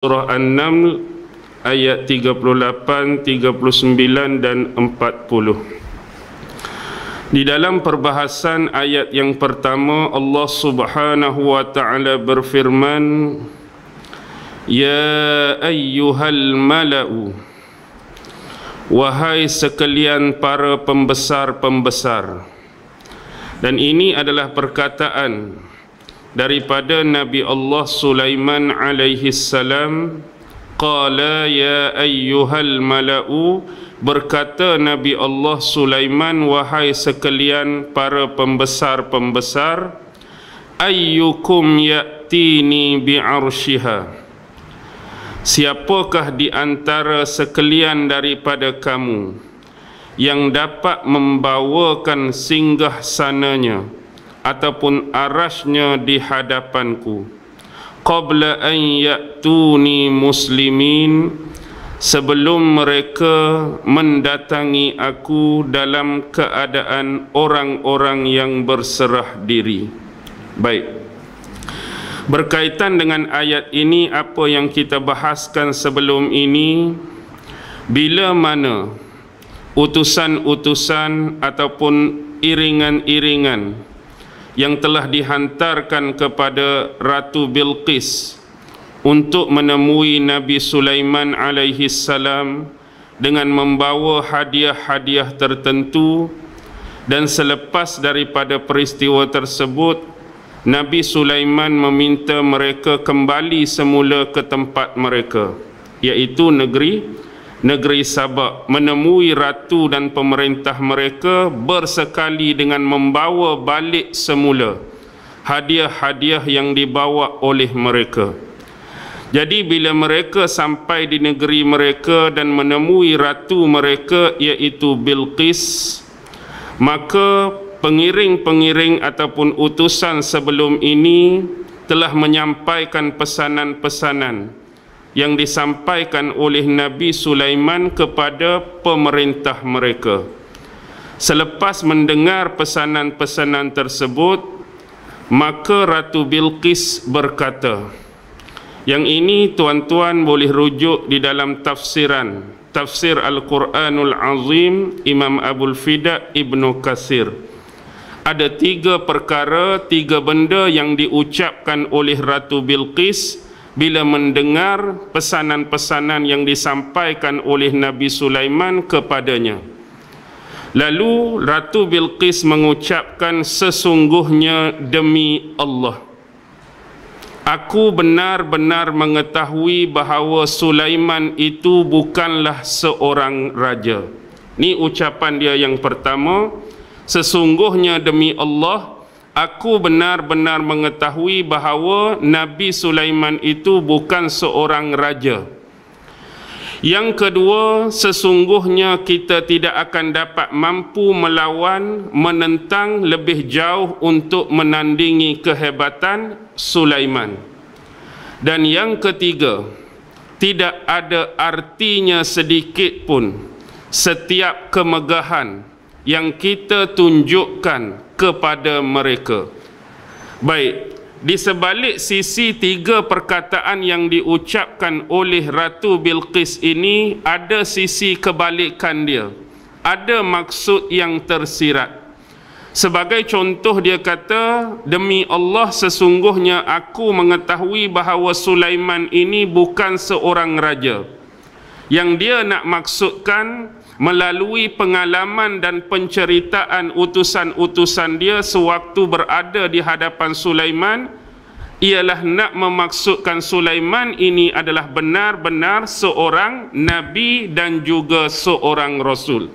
Surah An-Naml ayat 38, 39 dan 40. Di dalam perbahasan ayat yang pertama, Allah Subhanahu wa taala berfirman, Ya ayyuhal mala'u, wahai sekalian para pembesar-pembesar. Dan ini adalah perkataan daripada Nabi Allah Sulaiman alaihi salam. Qala ya ayyuhal mala'u, berkata Nabi Allah Sulaiman, wahai sekalian para pembesar-pembesar, ayyukum ya'tini bi'arshiha, siapakah di antara sekalian daripada kamu yang dapat membawakan singgah sananya ataupun arasnya di hadapanku, qabla an ya'tuni muslimin, sebelum mereka mendatangi aku dalam keadaan orang-orang yang berserah diri. Baik, berkaitan dengan ayat ini, apa yang kita bahaskan sebelum ini, bila mana utusan-utusan ataupun iringan-iringan yang telah dihantarkan kepada Ratu Bilqis untuk menemui Nabi Sulaiman alaihi salam dengan membawa hadiah-hadiah tertentu, dan selepas daripada peristiwa tersebut Nabi Sulaiman meminta mereka kembali semula ke tempat mereka, iaitu negeri Sabak, menemui ratu dan pemerintah mereka, bersekali dengan membawa balik semula hadiah-hadiah yang dibawa oleh mereka. Jadi bila mereka sampai di negeri mereka dan menemui ratu mereka, iaitu Bilqis, maka pengiring-pengiring ataupun utusan sebelum ini telah menyampaikan pesanan-pesanan yang disampaikan oleh Nabi Sulaiman kepada pemerintah mereka. Selepas mendengar pesanan-pesanan tersebut, maka Ratu Bilqis berkata, yang ini tuan-tuan boleh rujuk di dalam tafsir Al-Quranul Azim Imam Abul Fida Ibnu Katsir. Ada tiga perkara, tiga benda yang diucapkan oleh Ratu Bilqis bila mendengar pesanan-pesanan yang disampaikan oleh Nabi Sulaiman kepadanya. Lalu Ratu Bilqis mengucapkan, sesungguhnya demi Allah, aku benar-benar mengetahui bahawa Sulaiman itu bukanlah seorang raja. Ini ucapan dia yang pertama, sesungguhnya demi Allah, aku benar-benar mengetahui bahawa Nabi Sulaiman itu bukan seorang raja. Yang kedua, sesungguhnya kita tidak akan dapat mampu melawan, menentang lebih jauh untuk menandingi kehebatan Sulaiman. Dan yang ketiga, tidak ada artinya sedikit pun setiap kemegahan yang kita tunjukkan kepada mereka. Baik, di sebalik sisi tiga perkataan yang diucapkan oleh Ratu Bilqis ini, ada sisi kebalikan dia, ada maksud yang tersirat. Sebagai contoh, dia kata, demi Allah, sesungguhnya aku mengetahui bahawa Sulaiman ini bukan seorang raja. Yang dia nak maksudkan, melalui pengalaman dan penceritaan utusan-utusan dia sewaktu berada di hadapan Sulaiman, ialah nak memaksudkan Sulaiman ini adalah benar-benar seorang nabi dan juga seorang rasul.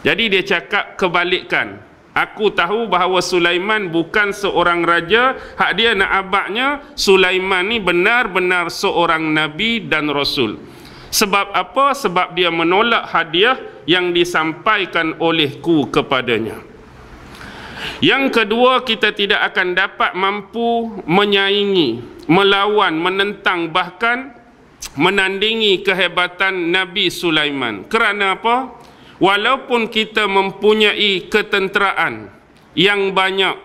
Jadi dia cakap kebalikan. Aku tahu bahawa Sulaiman bukan seorang raja, hak dia nak abaknya Sulaiman ni benar-benar seorang nabi dan rasul. Sebab apa? Sebab dia menolak hadiah yang disampaikan olehku kepadanya. Yang kedua, kita tidak akan dapat mampu menyaingi, melawan, menentang, bahkan menandingi kehebatan Nabi Sulaiman. Kerana apa? Walaupun kita mempunyai ketenteraan yang banyak,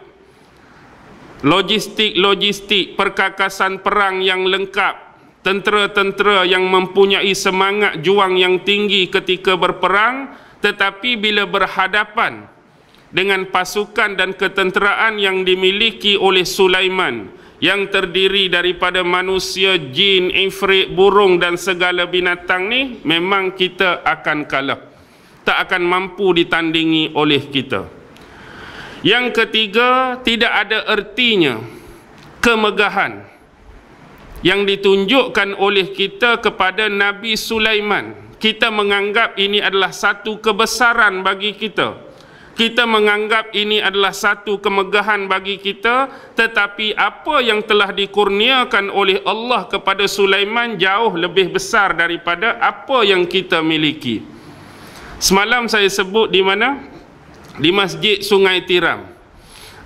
logistik, perkakasan perang yang lengkap, tentera-tentera yang mempunyai semangat juang yang tinggi ketika berperang, tetapi bila berhadapan dengan pasukan dan ketenteraan yang dimiliki oleh Sulaiman yang terdiri daripada manusia, jin, ifrit, burung dan segala binatang ni, memang kita akan kalah, tak akan mampu ditandingi oleh kita. Yang ketiga, tidak ada ertinya kemegahan yang ditunjukkan oleh kita kepada Nabi Sulaiman. Kita menganggap ini adalah satu kebesaran bagi kita, kita menganggap ini adalah satu kemegahan bagi kita, tetapi apa yang telah dikurniakan oleh Allah kepada Sulaiman jauh lebih besar daripada apa yang kita miliki. Semalam saya sebut di mana? Di Masjid Sungai Tiram.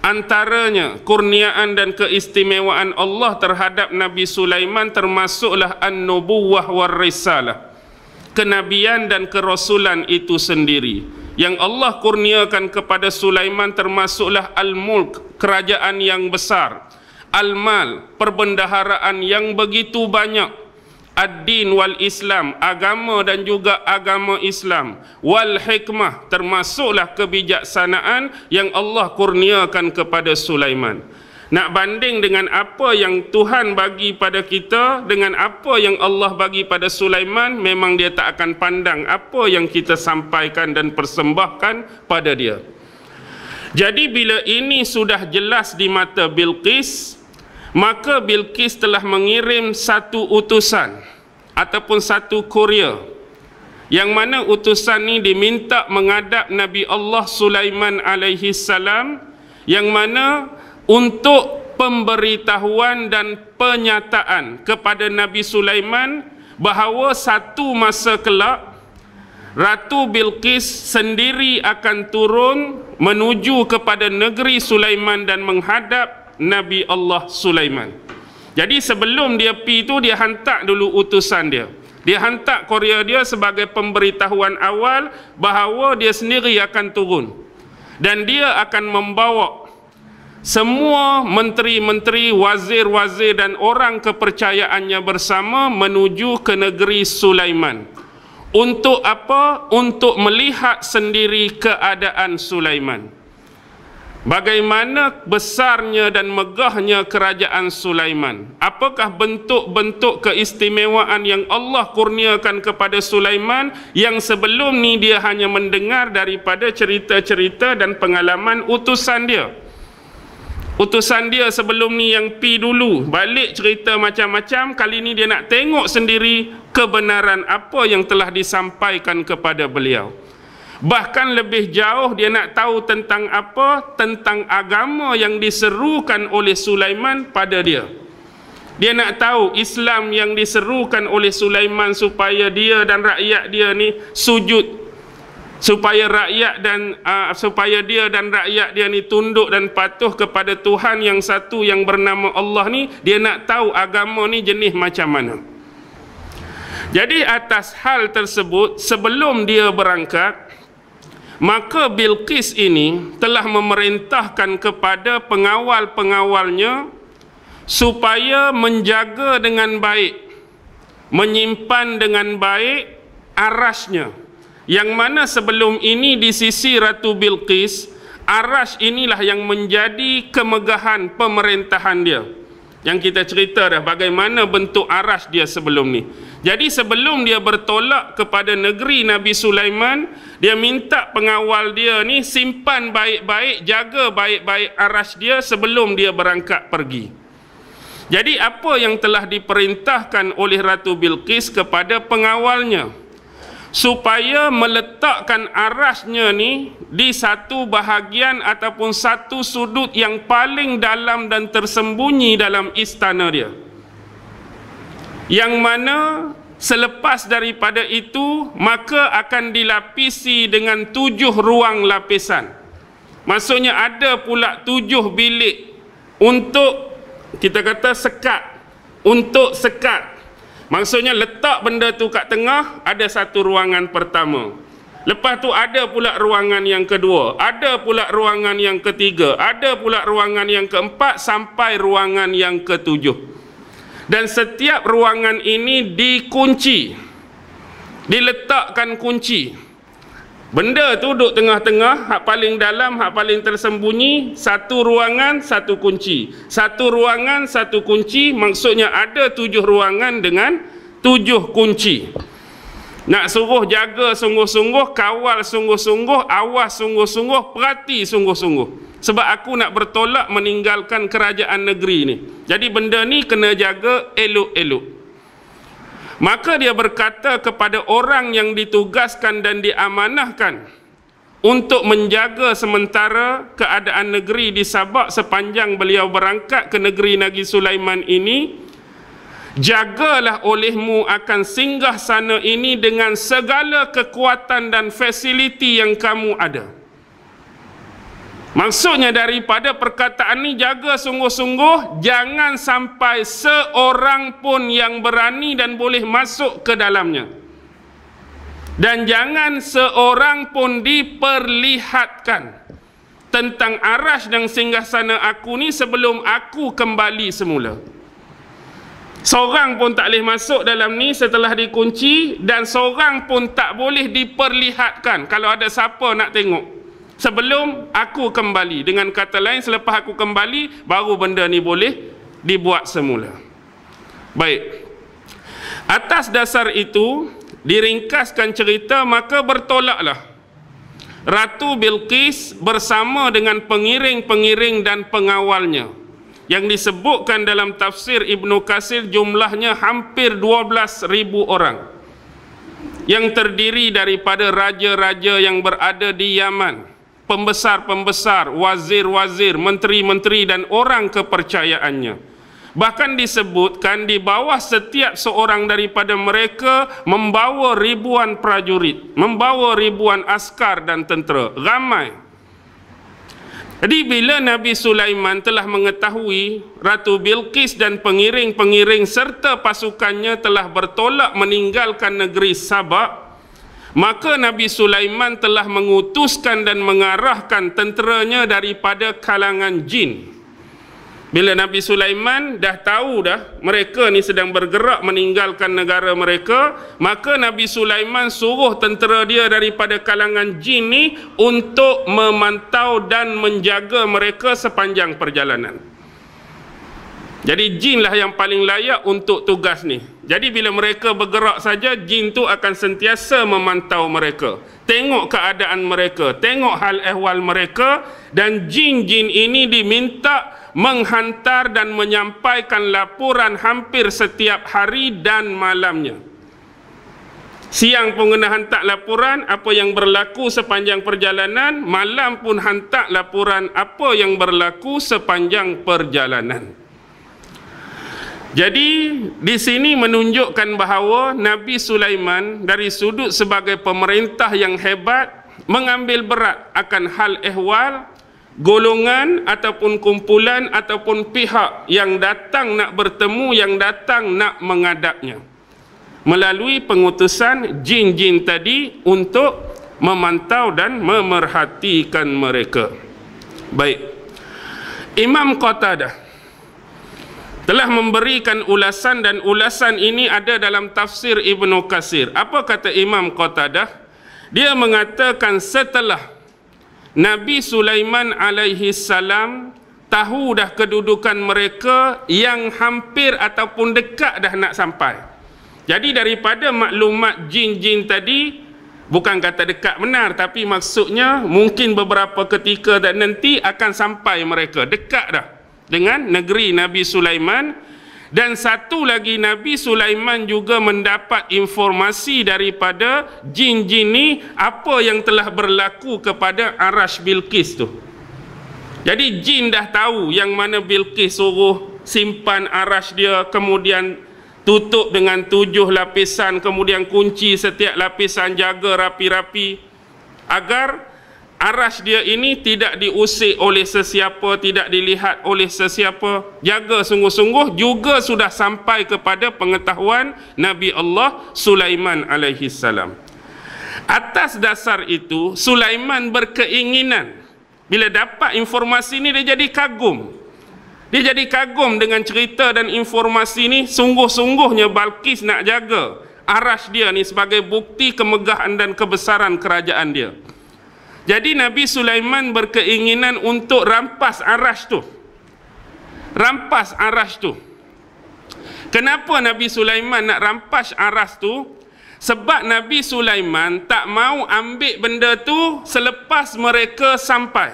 Antaranya kurniaan dan keistimewaan Allah terhadap Nabi Sulaiman termasuklah an-nubuwah war risalah, kenabian dan kerasulan itu sendiri. Yang Allah kurniakan kepada Sulaiman termasuklah al-mulk, kerajaan yang besar, al-mal, perbendaharaan yang begitu banyak, ad-din wal Islam, agama dan juga agama Islam, wal hikmah, termasuklah kebijaksanaan yang Allah kurniakan kepada Sulaiman. Nak banding dengan apa yang Tuhan bagi pada kita dengan apa yang Allah bagi pada Sulaiman, memang dia tak akan pandang apa yang kita sampaikan dan persembahkan pada dia. Jadi bila ini sudah jelas di mata Bilqis, maka Bilqis telah mengirim satu utusan ataupun satu kurier, yang mana utusan ini diminta menghadap Nabi Allah Sulaiman alaihi salam, yang mana untuk pemberitahuan dan penyataan kepada Nabi Sulaiman bahawa satu masa kelak Ratu Bilqis sendiri akan turun menuju kepada negeri Sulaiman dan menghadap Nabi Allah Sulaiman. Jadi sebelum dia pergi tu, dia hantar dulu utusan dia. Dia hantar kurier dia sebagai pemberitahuan awal bahawa dia sendiri akan turun. Dan dia akan membawa semua menteri-menteri, wazir-wazir dan orang kepercayaannya bersama menuju ke negeri Sulaiman. Untuk apa? Untuk melihat sendiri keadaan Sulaiman. Bagaimana besarnya dan megahnya kerajaan Sulaiman. Apakah bentuk-bentuk keistimewaan yang Allah kurniakan kepada Sulaiman yang sebelum ni dia hanya mendengar daripada cerita-cerita dan pengalaman utusan dia. Utusan dia sebelum ni yang pi dulu, balik cerita macam-macam, kali ni dia nak tengok sendiri kebenaran apa yang telah disampaikan kepada beliau. Bahkan lebih jauh dia nak tahu tentang apa? Tentang agama yang diserukan oleh Sulaiman pada dia. Dia nak tahu Islam yang diserukan oleh Sulaiman supaya dia dan rakyat dia ni sujud, supaya dia dan rakyat dia ni tunduk dan patuh kepada Tuhan yang satu yang bernama Allah ni. Dia nak tahu agama ni jenis macam mana. Jadi atas hal tersebut, sebelum dia berangkat, maka Bilqis ini telah memerintahkan kepada pengawal-pengawalnya supaya menjaga dengan baik, menyimpan dengan baik arasnya, yang mana sebelum ini di sisi Ratu Bilqis, aras inilah yang menjadi kemegahan pemerintahan dia. Yang kita cerita dah bagaimana bentuk aras dia sebelum ni. Jadi sebelum dia bertolak kepada negeri Nabi Sulaiman, dia minta pengawal dia ni simpan baik-baik, jaga baik-baik aras dia sebelum dia berangkat pergi. Jadi apa yang telah diperintahkan oleh Ratu Bilqis kepada pengawalnya? Supaya meletakkan arasnya ni di satu bahagian ataupun satu sudut yang paling dalam dan tersembunyi dalam istana dia, yang mana selepas daripada itu maka akan dilapisi dengan 7 ruang lapisan. Maksudnya ada pula 7 bilik untuk kita kata sekat, untuk sekat. Maksudnya letak benda tu kat tengah, ada satu ruangan pertama. Lepas tu ada pula ruangan yang kedua, ada pula ruangan yang ketiga, ada pula ruangan yang keempat sampai ruangan yang ketujuh. Dan setiap ruangan ini dikunci, diletakkan kunci. Benda tu duduk tengah-tengah, hak paling dalam, hak paling tersembunyi, satu ruangan, satu kunci. Satu ruangan, satu kunci, maksudnya ada 7 ruangan dengan 7 kunci. Nak suruh jaga sungguh-sungguh, kawal sungguh-sungguh, awas sungguh-sungguh, perhati sungguh-sungguh. Sebab aku nak bertolak meninggalkan kerajaan negeri ni. Jadi benda ni kena jaga elok-elok. Maka dia berkata kepada orang yang ditugaskan dan diamanahkan untuk menjaga sementara keadaan negeri di Sabak sepanjang beliau berangkat ke negeri Nabi Sulaiman ini, jagalah olehmu akan singgah sana ini dengan segala kekuatan dan fasiliti yang kamu ada. Maksudnya daripada perkataan ni, jaga sungguh-sungguh, jangan sampai seorang pun yang berani dan boleh masuk ke dalamnya. Dan jangan seorang pun diperlihatkan tentang arash dan singgasana aku ni sebelum aku kembali semula. Seorang pun tak boleh masuk dalam ni setelah dikunci, dan seorang pun tak boleh diperlihatkan kalau ada siapa nak tengok sebelum aku kembali. Dengan kata lain, selepas aku kembali, baru benda ni boleh dibuat semula. Baik. Atas dasar itu, diringkaskan cerita, maka bertolaklah Ratu Bilqis bersama dengan pengiring-pengiring dan pengawalnya, yang disebutkan dalam tafsir Ibnu Katsir jumlahnya hampir 12,000 orang, yang terdiri daripada raja-raja yang berada di Yaman, pembesar-pembesar, wazir-wazir, menteri-menteri dan orang kepercayaannya. Bahkan disebutkan di bawah setiap seorang daripada mereka membawa ribuan prajurit, membawa ribuan askar dan tentera, ramai. Jadi bila Nabi Sulaiman telah mengetahui Ratu Bilqis dan pengiring-pengiring serta pasukannya telah bertolak meninggalkan negeri Sabak, maka Nabi Sulaiman telah mengutuskan dan mengarahkan tenteranya daripada kalangan jin. Bila Nabi Sulaiman dah tahu dah mereka ni sedang bergerak meninggalkan negara mereka, maka Nabi Sulaiman suruh tentera dia daripada kalangan jin ni untuk memantau dan menjaga mereka sepanjang perjalanan. Jadi jinlah yang paling layak untuk tugas ni. Jadi bila mereka bergerak saja, jin tu akan sentiasa memantau mereka, tengok keadaan mereka, tengok hal ehwal mereka, dan jin-jin ini diminta menghantar dan menyampaikan laporan hampir setiap hari dan malamnya. Siang pun kena hantar laporan apa yang berlaku sepanjang perjalanan, malam pun hantar laporan apa yang berlaku sepanjang perjalanan. Jadi di sini menunjukkan bahawa Nabi Sulaiman dari sudut sebagai pemerintah yang hebat mengambil berat akan hal ehwal golongan ataupun kumpulan ataupun pihak yang datang nak bertemu, yang datang nak menghadapnya, melalui pengutusan jin-jin tadi untuk memantau dan memerhatikan mereka. Baik, Imam Qatadah telah memberikan ulasan, dan ulasan ini ada dalam tafsir Ibnu Katsir. Apa kata Imam Qatadah? Dia mengatakan setelah Nabi Sulaiman alaihi salam tahu dah kedudukan mereka yang hampir ataupun dekat dah nak sampai. Jadi daripada maklumat jin-jin tadi, bukan kata dekat benar, tapi maksudnya mungkin beberapa ketika dan nanti akan sampai mereka, dekat dah dengan negeri Nabi Sulaiman. Dan satu lagi, Nabi Sulaiman juga mendapat informasi daripada jin-jin ni apa yang telah berlaku kepada arash Bilqis tu. Jadi jin dah tahu yang mana Bilqis suruh simpan arash dia, kemudian tutup dengan 7 lapisan, kemudian kunci setiap lapisan, jaga rapi-rapi agar arash dia ini tidak diusik oleh sesiapa, tidak dilihat oleh sesiapa. Jaga sungguh-sungguh, juga sudah sampai kepada pengetahuan Nabi Allah Sulaiman alaihi salam. Atas dasar itu, Sulaiman berkeinginan, bila dapat informasi ini dia jadi kagum. Dia jadi kagum dengan cerita dan informasi ni. Sungguh-sungguhnya Balqis nak jaga arash dia ni sebagai bukti kemegahan dan kebesaran kerajaan dia. Jadi Nabi Sulaiman berkeinginan untuk rampas arash tu. Rampas arash tu. Kenapa Nabi Sulaiman nak rampas arash tu? Sebab Nabi Sulaiman tak mau ambil benda tu selepas mereka sampai.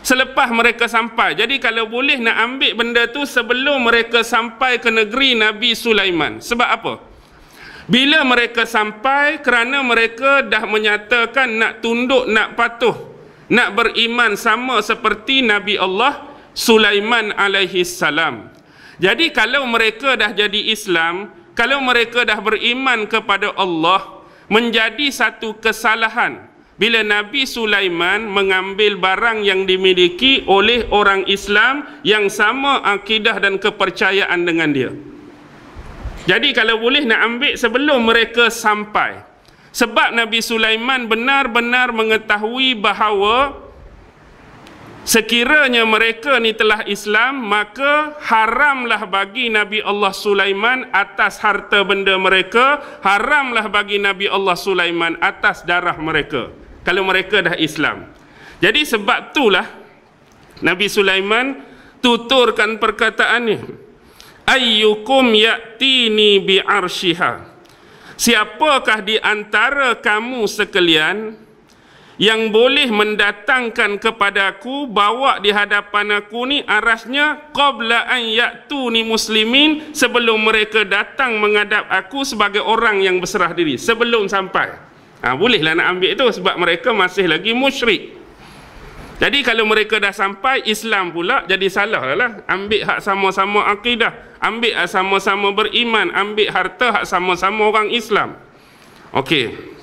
Selepas mereka sampai. Jadi kalau boleh nak ambil benda tu sebelum mereka sampai ke negeri Nabi Sulaiman. Sebab apa? Bila mereka sampai, kerana mereka dah menyatakan nak tunduk, nak patuh, nak beriman sama seperti Nabi Allah Sulaiman alaihi salam. Jadi kalau mereka dah jadi Islam, kalau mereka dah beriman kepada Allah, menjadi satu kesalahan bila Nabi Sulaiman mengambil barang yang dimiliki oleh orang Islam yang sama akidah dan kepercayaan dengan dia. Jadi kalau boleh nak ambil sebelum mereka sampai. Sebab Nabi Sulaiman benar-benar mengetahui bahawa sekiranya mereka ni telah Islam, maka haramlah bagi Nabi Allah Sulaiman atas harta benda mereka, haramlah bagi Nabi Allah Sulaiman atas darah mereka kalau mereka dah Islam. Jadi sebab itulah Nabi Sulaiman tuturkan perkataannya, ayyukum ya'tini bi'arshiha, siapakah di antara kamu sekalian yang boleh mendatangkan kepadaku, bawa di hadapan aku ni arasnya, qabla an ya'tuni muslimin, sebelum mereka datang menghadap aku sebagai orang yang berserah diri, sebelum sampai. Bolehlah nak ambil itu sebab mereka masih lagi musyrik. Jadi kalau mereka dah sampai Islam pula, jadi salah lah. Ambil hak sama-sama akidah, ambil hak sama-sama beriman, ambil harta hak sama-sama orang Islam. Okey.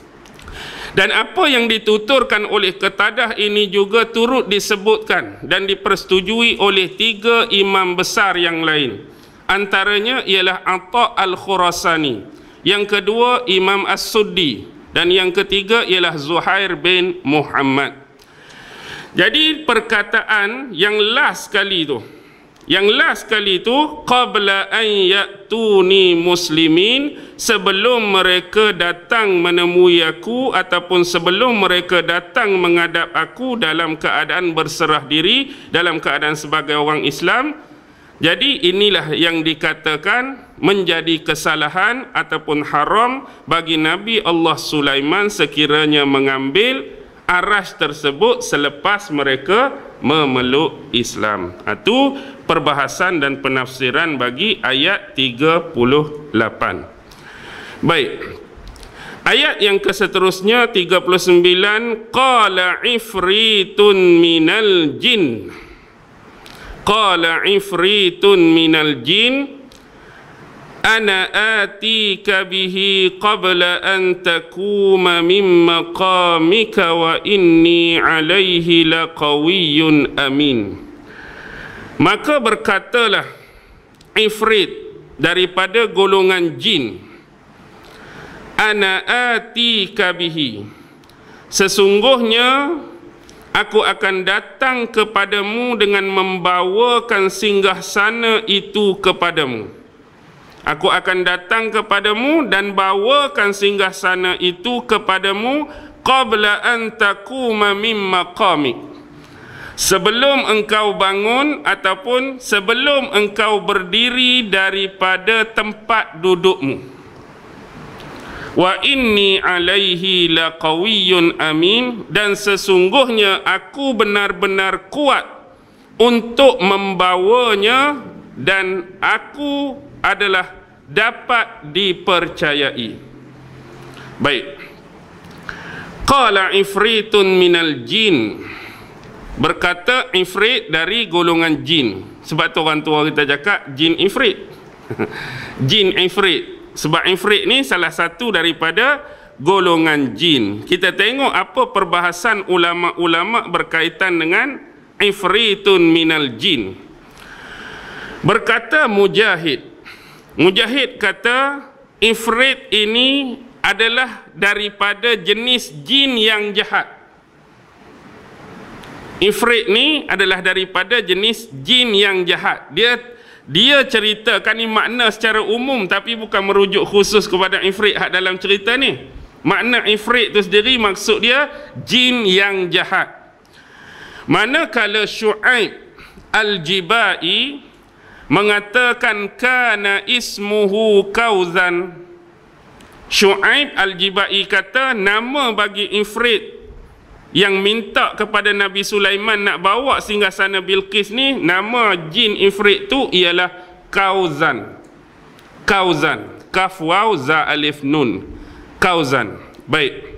Dan apa yang dituturkan oleh Qatadah ini juga turut disebutkan dan dipersetujui oleh 3 imam besar yang lain. Antaranya ialah Atha al-Khurasani, yang kedua Imam As-Suddi, dan yang ketiga ialah Zuhair bin Muhammad. Jadi perkataan yang last kali tu, qabla an ya'tuni muslimin, sebelum mereka datang menemui aku ataupun sebelum mereka datang menghadap aku dalam keadaan berserah diri, dalam keadaan sebagai orang Islam. Jadi inilah yang dikatakan menjadi kesalahan ataupun haram bagi Nabi Allah Sulaiman sekiranya mengambil arash tersebut selepas mereka memeluk Islam. Itu perbahasan dan penafsiran bagi ayat 38. Baik. Ayat yang keseterusnya 39, qala ifritun minal jin. Qala ifritun minal jin ana atika bihi qabla an takuma min maqamika wa inni alaihi laqawiyyun amin. Maka berkatalah ifrit daripada golongan jin, ana atika bihi, sesungguhnya aku akan datang kepadamu dengan membawakan singgasana itu kepadamu. Aku akan datang kepadamu dan bawakan singgasana itu kepadamu qabla an taquma min maqamik, sebelum engkau bangun ataupun sebelum engkau berdiri daripada tempat dudukmu. Wa inni alaihi laqawiyyun amin, dan sesungguhnya aku benar-benar kuat untuk membawanya dan aku adalah dapat dipercayai. Baik. Qala ifritun minal jin, berkata ifrit dari golongan jin. Sebab tu orang tua kita cakap jin ifrit. Jin ifrit. Sebab ifrit ni salah satu daripada golongan jin. Kita tengok apa perbahasan ulama-ulama berkaitan dengan ifritun minal jin. Berkata Mujahid kata ifrit ini adalah daripada jenis jin yang jahat. Ifrit ni adalah daripada jenis jin yang jahat. Dia ceritakan ni makna secara umum, tapi bukan merujuk khusus kepada ifrit hak dalam cerita ni. Makna ifrit tu sendiri maksud dia jin yang jahat. Manakala Syu'aib Al-Jibai mengatakan kana ismuhu Kauzan. Syu'aib Al-Jibai kata nama bagi ifrit yang minta kepada Nabi Sulaiman nak bawa singgasana Bilqis ni, nama jin ifrit tu ialah Kauzan. Kauzan, kaf waw za alif nun, Kauzan. Baik,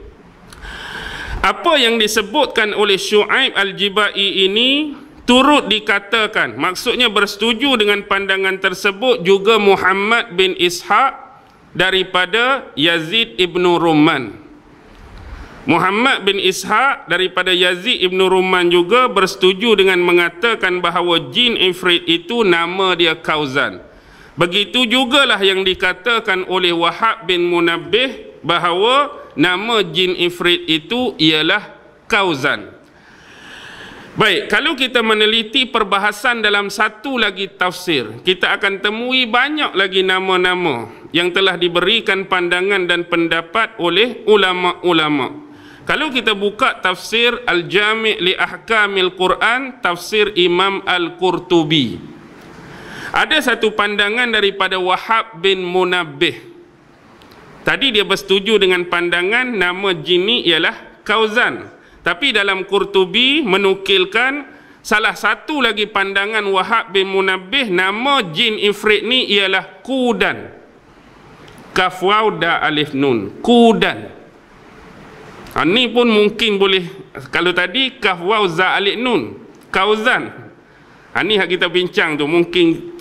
apa yang disebutkan oleh Syu'aib Al-Jibai ini turut dikatakan, maksudnya bersetuju dengan pandangan tersebut juga Muhammad bin Ishaq daripada Yazid ibnu Rumman. Muhammad bin Ishaq daripada Yazid ibn Rumman juga bersetuju dengan mengatakan bahawa jin ifrit itu nama dia Kauzan. Begitu jugalah yang dikatakan oleh Wahab bin Munabbih bahawa nama jin ifrit itu ialah Kauzan. Baik, kalau kita meneliti perbahasan dalam satu lagi tafsir, kita akan temui banyak lagi nama-nama yang telah diberikan pandangan dan pendapat oleh ulama-ulama. Kalau kita buka tafsir Al-Jami' li Ahkamil Quran, tafsir Imam Al-Qurtubi, ada satu pandangan daripada Wahab bin Munabbih. Tadi dia bersetuju dengan pandangan nama jin ni ialah Kauzan. Tapi dalam Qurtubi menukilkan salah satu lagi pandangan Wahab bin Munabbih, nama jin ifrit ni ialah Qudan. Kaf waw da alif nun, Qudan. Ini pun mungkin boleh, kalau tadi kaf waw za alif nun, Kauzan. Ini hak kita bincang tu, mungkin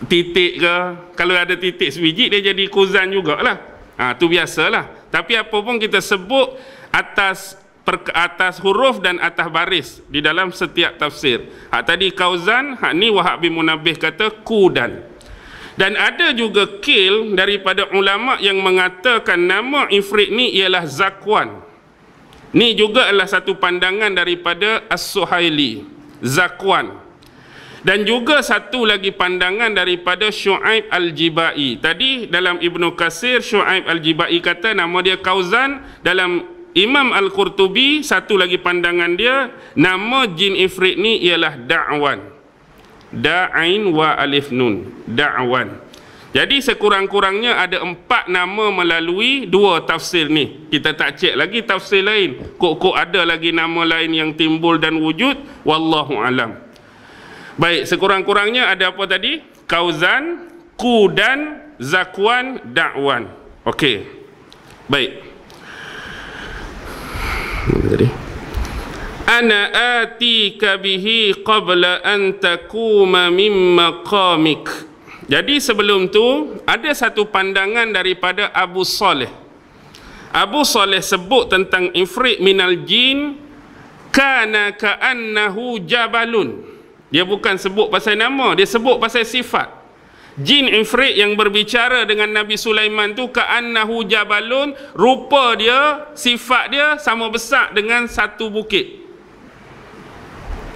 titik ke, kalau ada titik sebiji dia jadi Kauzan jugalah. Tu biasalah. Tapi apa pun kita sebut atas huruf dan atas baris di dalam setiap tafsir. Hak tadi Kauzan, hak ni Wahab bin Munabbih kata Qudan. Dan ada juga kil daripada ulama yang mengatakan nama ifrit ni ialah Zakwan. Ni juga adalah satu pandangan daripada As-Suhaili, Zakwan. Dan juga satu lagi pandangan daripada Syu'aib Al-Jibai. Tadi dalam Ibnu Katsir, Syu'aib Al-Jibai kata nama dia Kauzan. Dalam Imam Al-Qurtubi, satu lagi pandangan dia, nama jin ifrit ni ialah Da'wan. Da'ain wa alif nun, Da'wan. Jadi sekurang-kurangnya ada 4 nama melalui 2 tafsir ni. Kita tak cek lagi tafsir lain. Kok ada lagi nama lain yang timbul dan wujud, wallahu alam. Baik, sekurang-kurangnya ada apa tadi? Kauzan, Qudan, Zakwan, Da'wan. Okey. Baik. Tadi ana atika bihi qabla an takuma min maqamik. Jadi sebelum tu ada satu pandangan daripada Abu Saleh. Abu Saleh sebut tentang ifrit minal jin kana ka'annahu jabalun. Dia bukan sebut pasal nama, dia sebut pasal sifat. Jin ifrit yang berbicara dengan Nabi Sulaiman tu ka'annahu jabalun, rupa dia, sifat dia sama besar dengan satu bukit.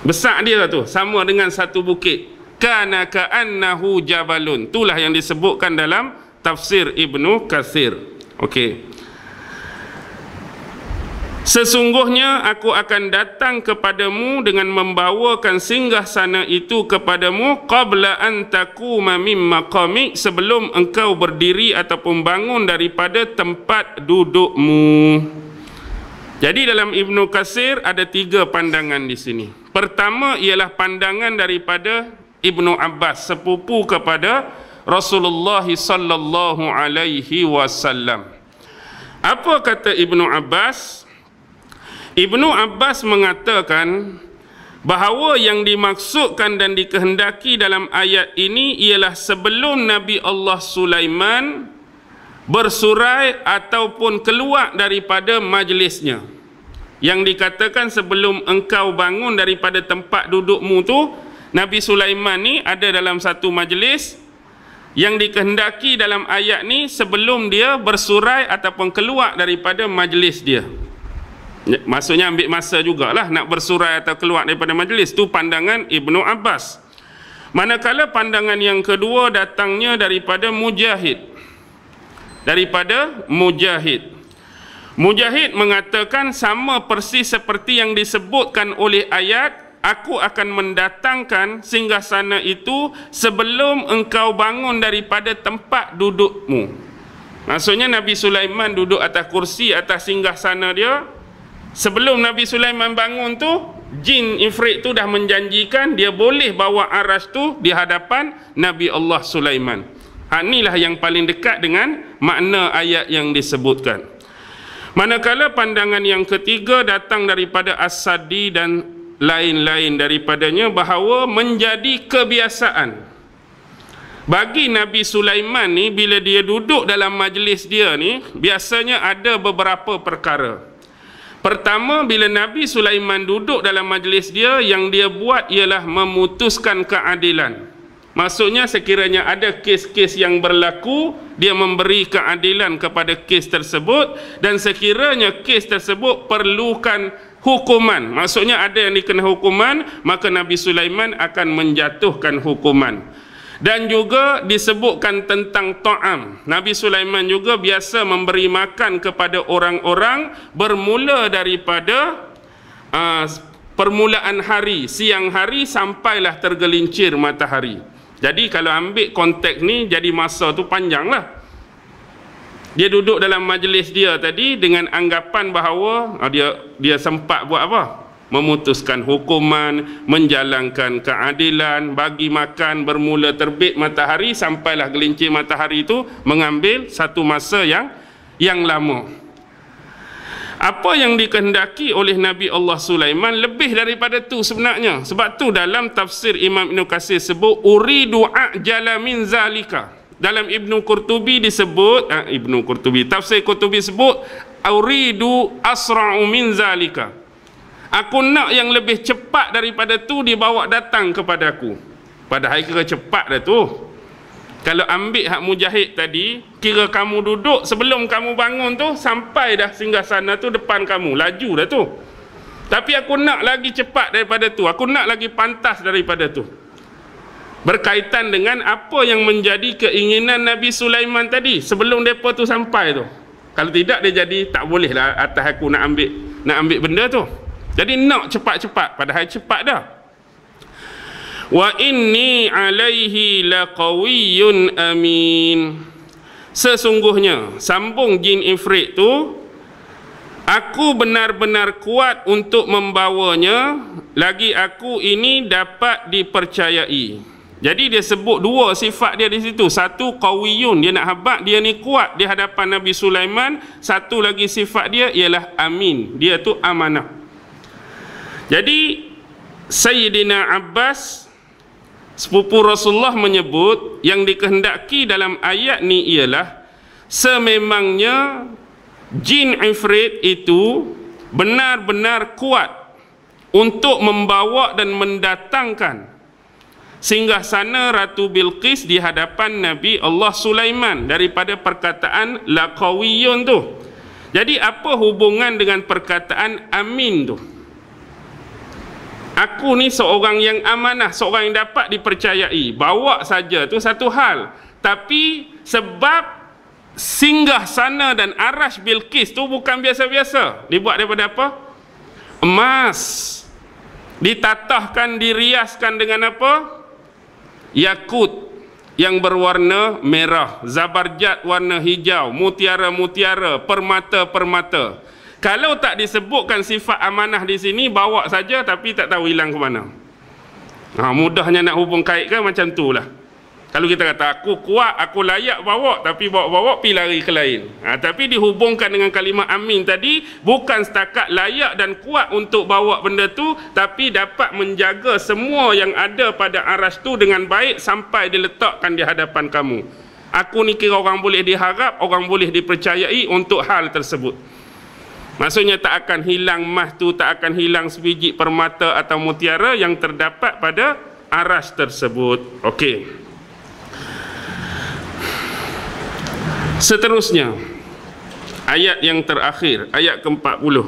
Besar dia tu sama dengan satu bukit. Kana ka'annahu jabalun. Itulah yang disebutkan dalam tafsir Ibnu Katsir. Okey. Sesungguhnya aku akan datang kepadamu dengan membawakan singgasana itu kepadamu qabla an takuma mim maqamik, sebelum engkau berdiri ataupun bangun daripada tempat dudukmu. Jadi dalam Ibnu Katsir ada 3 pandangan di sini. Pertama ialah pandangan daripada Ibnu Abbas, sepupu kepada Rasulullah sallallahu alaihi wasallam. Apa kata Ibnu Abbas? Ibnu Abbas mengatakan bahawa yang dimaksudkan dan dikehendaki dalam ayat ini ialah sebelum Nabi Allah Sulaiman bersurai ataupun keluar daripada majlisnya. Yang dikatakan sebelum engkau bangun daripada tempat dudukmu tu, Nabi Sulaiman ni ada dalam satu majlis. Yang dikehendaki dalam ayat ni sebelum dia bersurai ataupun keluar daripada majlis dia. Maksudnya ambil masa jugalah nak bersurai atau keluar daripada majlis. Itu pandangan Ibnu Abbas. Manakala pandangan yang kedua datangnya daripada Mujahid. Mujahid mengatakan sama persis seperti yang disebutkan oleh ayat, aku akan mendatangkan singgasana itu sebelum engkau bangun daripada tempat dudukmu. Maksudnya Nabi Sulaiman duduk atas kursi, atas singgasana dia. Sebelum Nabi Sulaiman bangun tu, jin ifrit tu dah menjanjikan dia boleh bawa aras tu di hadapan Nabi Allah Sulaiman. Inilah yang paling dekat dengan makna ayat yang disebutkan. Manakala pandangan yang ketiga datang daripada As-Sadi dan lain-lain daripadanya, bahawa menjadi kebiasaan bagi Nabi Sulaiman ni, bila dia duduk dalam majlis dia ni, biasanya ada beberapa perkara. Pertama, bila Nabi Sulaiman duduk dalam majlis dia, yang dia buat ialah memutuskan keadilan. Maksudnya sekiranya ada kes-kes yang berlaku, dia memberi keadilan kepada kes tersebut, dan sekiranya kes tersebut perlukan hukuman, maksudnya ada yang dikena hukuman, maka Nabi Sulaiman akan menjatuhkan hukuman. Dan juga disebutkan tentang ta'am. Nabi Sulaiman juga biasa memberi makan kepada orang-orang bermula daripada permulaan hari, siang hari sampailah tergelincir matahari. Jadi kalau ambil konteks ni, jadi masa tu panjang lah. Dia duduk dalam majlis dia tadi dengan anggapan bahawa dia sempat buat apa? Memutuskan hukuman, menjalankan keadilan, bagi makan bermula terbit matahari sampailah gelincir matahari itu, mengambil satu masa yang lama. Apa yang dikehendaki oleh Nabi Allah Sulaiman lebih daripada tu sebenarnya. Sebab tu dalam tafsir Imam Ibn Katsir sebut uridu a'jala min zalika. Dalam Ibnu Qurtubi disebut, tafsir Qurtubi sebut uridu asra'u min zalika. Aku nak yang lebih cepat daripada tu dibawa datang kepadaku. Padahal kira cepat dah tu. Kalau ambil hak Mujahid tadi, kira kamu duduk sebelum kamu bangun tu, sampai dah singgasana tu depan kamu, laju dah tu. Tapi aku nak lagi cepat daripada tu, aku nak lagi pantas daripada tu. Berkaitan dengan apa yang menjadi keinginan Nabi Sulaiman tadi sebelum mereka tu sampai tu. Kalau tidak, dia jadi tak boleh lah atas aku nak ambil benda tu. Jadi nak cepat-cepat, padahal cepat dah. Wa inni alaihi laqawiyyun amin. Sesungguhnya, sambung jin ifrit tu, aku benar-benar kuat untuk membawanya, lagi aku ini dapat dipercayai. Jadi dia sebut dua sifat dia di situ. Satu qawiyyun, dia nak habaq dia ni kuat di hadapan Nabi Sulaiman. Satu lagi sifat dia ialah amin, dia tu amanah. Jadi Sayyidina Abbas sepupu Rasulullah menyebut yang dikehendaki dalam ayat ni ialah sememangnya jin ifrit itu benar-benar kuat untuk membawa dan mendatangkan singgasana Ratu Bilqis di hadapan Nabi Allah Sulaiman daripada perkataan laqawiyyun tu. Jadi apa hubungan dengan perkataan amin tu? Aku ni seorang yang amanah, seorang yang dapat dipercayai. Bawa saja tu satu hal. Tapi sebab singgah sana dan arash Bilqis tu bukan biasa-biasa. Dibuat daripada apa? Emas. Ditatahkan, diriaskan dengan apa? Yakut yang berwarna merah, zabarjat warna hijau, mutiara-mutiara, permata-permata. Kalau tak disebutkan sifat amanah di sini, bawa saja tapi tak tahu hilang ke mana. Mudahnya nak hubung kaitkan macam tu lah. Kalau kita kata aku kuat, aku layak bawa, tapi bawa-bawa pergi lari ke lain. Tapi dihubungkan dengan kalimah amin tadi, bukan setakat layak dan kuat untuk bawa benda tu, tapi dapat menjaga semua yang ada pada aras tu dengan baik sampai diletakkan di hadapan kamu. Aku ni kira orang boleh diharap, orang boleh dipercayai untuk hal tersebut. Maksudnya tak akan hilang emas tu, tak akan hilang sebiji permata atau mutiara yang terdapat pada aras tersebut. Okey. Seterusnya, ayat yang terakhir, ayat ke-40.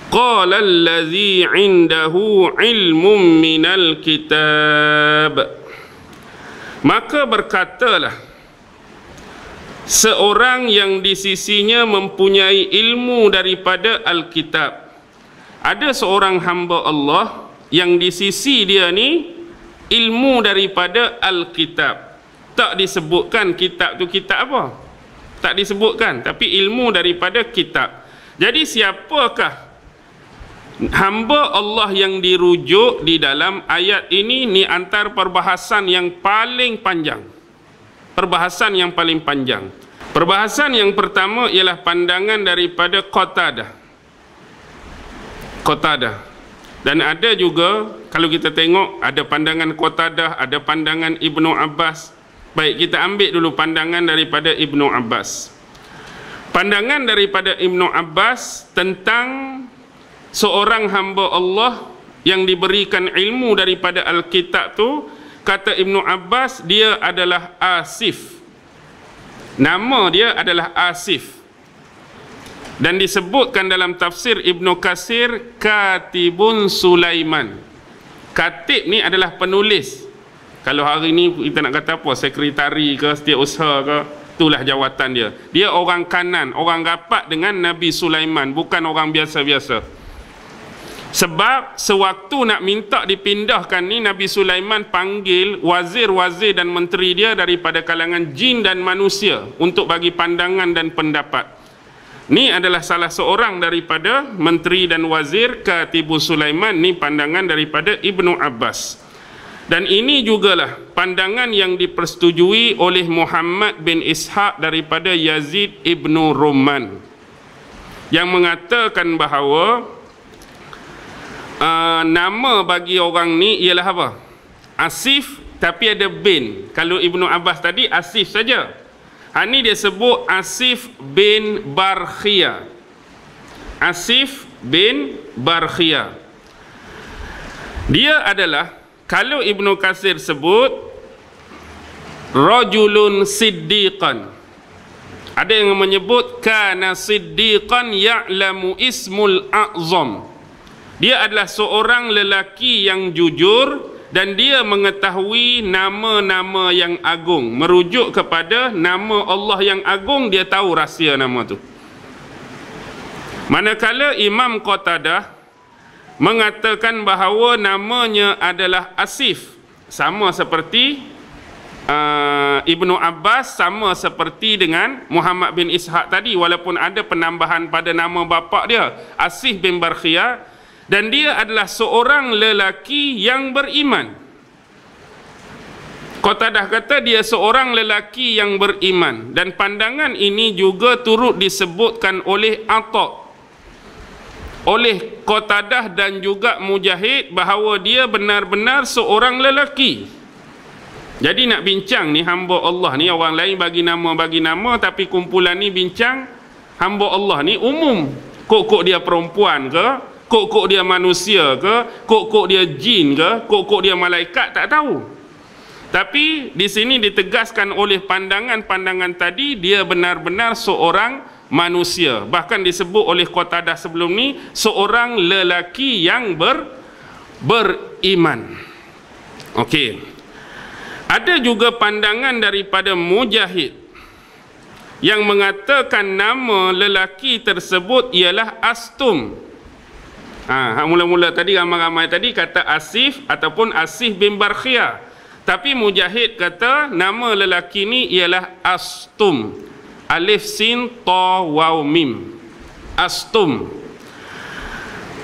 qala allazi 'indahu 'ilmun minal kitab. Maka berkatalah seorang yang di sisinya mempunyai ilmu daripada Alkitab. Ada seorang hamba Allah yang di sisi dia ni ilmu daripada Alkitab. Tak disebutkan kitab tu kitab apa, tak disebutkan, tapi ilmu daripada kitab. Jadi siapakah hamba Allah yang dirujuk di dalam ayat ini? Ni antar perbahasan yang paling panjang. Perbahasan yang paling panjang. Perbahasan yang pertama ialah pandangan daripada Qatadah. Dan ada juga, kalau kita tengok, ada pandangan Qatadah, ada pandangan Ibnu Abbas. Baik, kita ambil dulu pandangan daripada Ibnu Abbas. Pandangan daripada Ibnu Abbas tentang seorang hamba Allah yang diberikan ilmu daripada Alkitab tu, kata Ibnu Abbas, dia adalah Asif. Nama dia adalah Asif. Dan disebutkan dalam tafsir Ibnu Katsir, Katibun Sulaiman. Katib ni adalah penulis. Kalau hari ni kita nak kata apa, sekretari ke, setiausaha ke, itulah jawatan dia. Dia orang kanan, orang rapat dengan Nabi Sulaiman, bukan orang biasa-biasa. Sebab sewaktu nak minta dipindahkan ni, Nabi Sulaiman panggil wazir-wazir dan menteri dia daripada kalangan jin dan manusia untuk bagi pandangan dan pendapat. Ni adalah salah seorang daripada menteri dan wazir Katibu Sulaiman. Ni pandangan daripada Ibnu Abbas. Dan ini jugalah pandangan yang dipersetujui oleh Muhammad bin Ishaq daripada Yazid ibnu Rumman, yang mengatakan bahawa nama bagi orang ni ialah apa? Asif, tapi ada bin. Kalau Ibnu Abbas tadi Asif saja. Ini dia sebut Asif bin Barkhia. Asif bin Barkhia. Dia adalah, kalau Ibnu Katsir sebut, rajulun siddiqan. Ada yang menyebut kana siddiqan ya'lamu ismul a'zam. Dia adalah seorang lelaki yang jujur dan dia mengetahui nama-nama yang agung. Merujuk kepada nama Allah yang agung, dia tahu rahsia nama tu. Manakala Imam Qatadah mengatakan bahawa namanya adalah Asif, sama seperti Ibnu Abbas, sama seperti dengan Muhammad bin Ishaq tadi, walaupun ada penambahan pada nama bapa dia, Asif bin Barkhia. Dan dia adalah seorang lelaki yang beriman. Qatadah kata dia seorang lelaki yang beriman. Dan pandangan ini juga turut disebutkan oleh Atha, oleh Qatadah dan juga Mujahid, bahawa dia benar-benar seorang lelaki. Jadi nak bincang ni hamba Allah ni, orang lain bagi nama, tapi kumpulan ni bincang hamba Allah ni umum. Kok dia perempuan ke, kok dia manusia ke, kok dia jin ke, kok dia malaikat, tak tahu. Tapi di sini ditegaskan oleh pandangan-pandangan tadi, dia benar-benar seorang manusia. Bahkan disebut oleh Qatadah sebelum ni, seorang lelaki yang beriman. Okey. Ada juga pandangan daripada Mujahid yang mengatakan nama lelaki tersebut ialah Astum. Mula-mula tadi ramai-ramai tadi kata Asif ataupun Asif bin Barkhia, tapi Mujahid kata nama lelaki ni ialah Astum. Alif sin ta waw mim. Astum.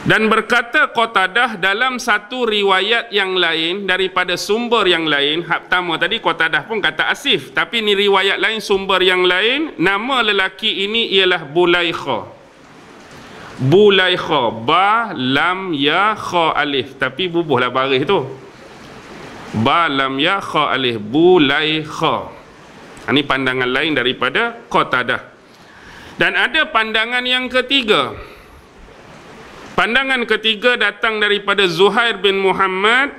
Dan berkata Qatadah dalam satu riwayat yang lain daripada sumber yang lain, hak pertama tadi Qatadah pun kata Asif, tapi ni riwayat lain, sumber yang lain, nama lelaki ini ialah Bulaikha. Bulaikha, ba lam ya kha alif, tapi bubuhlah baris tu. Ba lam ya kha alif, Bulaikha. Ini pandangan lain daripada Qatadah. Dan ada pandangan yang ketiga. Pandangan ketiga datang daripada Zuhair bin Muhammad.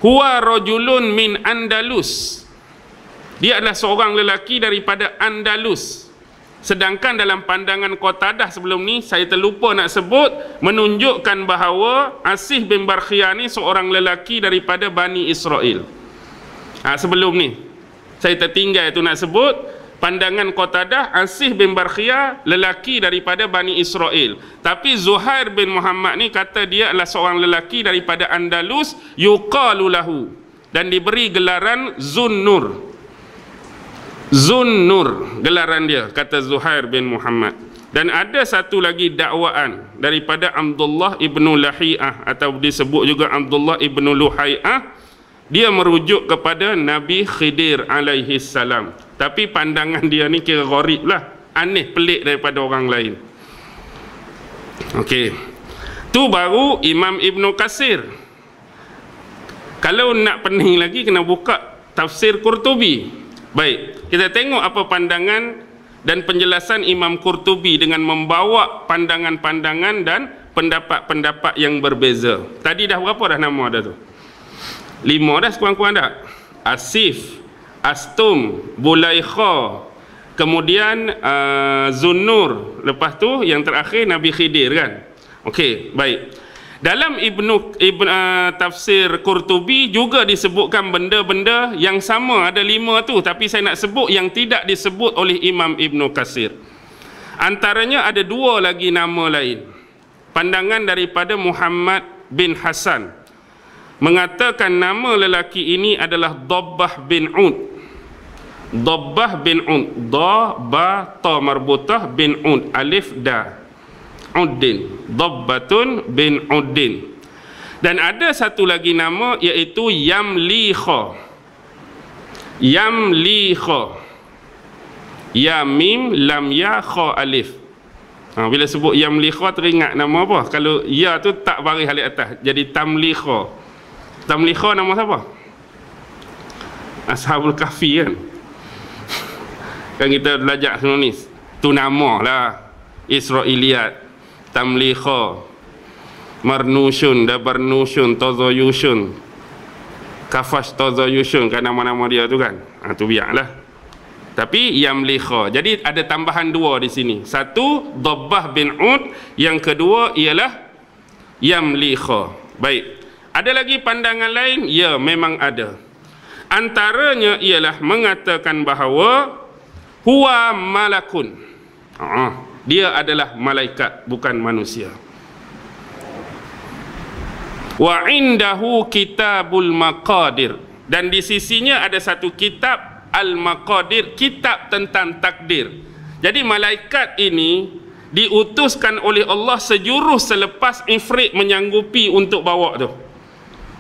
Huwa rajulun min Andalus. Dia adalah seorang lelaki daripada Andalus. Sedangkan dalam pandangan Qatadah sebelum ni, saya terlupa nak sebut, menunjukkan bahawa Asih bin Barkhiyah ni seorang lelaki daripada Bani Israel. Sebelum ni saya tertinggal tu nak sebut, pandangan Qatadah, Asih bin Barkhiyah lelaki daripada Bani Israel. Tapi Zuhair bin Muhammad ni kata dia adalah seorang lelaki daripada Andalus, yuqalu lahu, dan diberi gelaran Zunnur. Zunnur gelaran dia, kata Zuhair bin Muhammad. Dan ada satu lagi dakwaan daripada Abdullah ibnu Lahi'ah, atau disebut juga Abdullah ibnu Luhai'ah. Dia merujuk kepada Nabi Khidir alaihi salam. Tapi pandangan dia ni kira gharib lah, aneh, pelik daripada orang lain. Okey, tu baru Imam Ibnu Katsir. Kalau nak pening lagi, kena buka tafsir Qurtubi. Baik, kita tengok apa pandangan dan penjelasan Imam Qurtubi dengan membawa pandangan-pandangan dan pendapat-pendapat yang berbeza. Tadi dah berapa dah nama dah tu? 5 dah sekurang-kurang dah. Asif, Astum, Bulaikha, kemudian Zunnur, lepas tu yang terakhir Nabi Khidir kan. Okey, baik. Dalam tafsir Qurtubi juga disebutkan benda-benda yang sama, ada 5 tu, tapi saya nak sebut yang tidak disebut oleh Imam Ibnu Katsir. Antaranya ada 2 lagi nama lain. Pandangan daripada Muhammad bin Hasan mengatakan nama lelaki ini adalah Dabbah bin Ud. Dabbah bin Ud, da ba ta marbutah bin Ud, alif da, Uddin, Dabbatun bin Uddin. Dan ada satu lagi nama, iaitu Yamlikha. Yamlikha, ya mim lam ya kha alif. Bila sebut Yamlikha teringat nama apa? Kalau ya tu tak baris balik atas, jadi Tamlikha. Tamlikha nama siapa? Ashabul Kahfi kan? Kan kita belajar semua ni, tu nama lah, Israiliyat, Tamlikha, Marnushun, Dabarnushun, Tozoyushun, Kafash Tozoyushun, kan nama-nama dia tu kan. Tu biarlah. Tapi Yamlikha. Jadi ada tambahan 2 di sini. Satu Dabbah bin Ud, yang kedua ialah Yamlikha. Baik. Ada lagi pandangan lain? Ya, memang ada. Antaranya ialah mengatakan bahawa huwa malakun. Dia adalah malaikat, bukan manusia. Wa indahu kitabul maqadir, dan di sisinya ada satu kitab al-maqadir, kitab tentang takdir. Jadi malaikat ini diutuskan oleh Allah sejurus selepas Ifrit menyanggupi untuk bawa tu.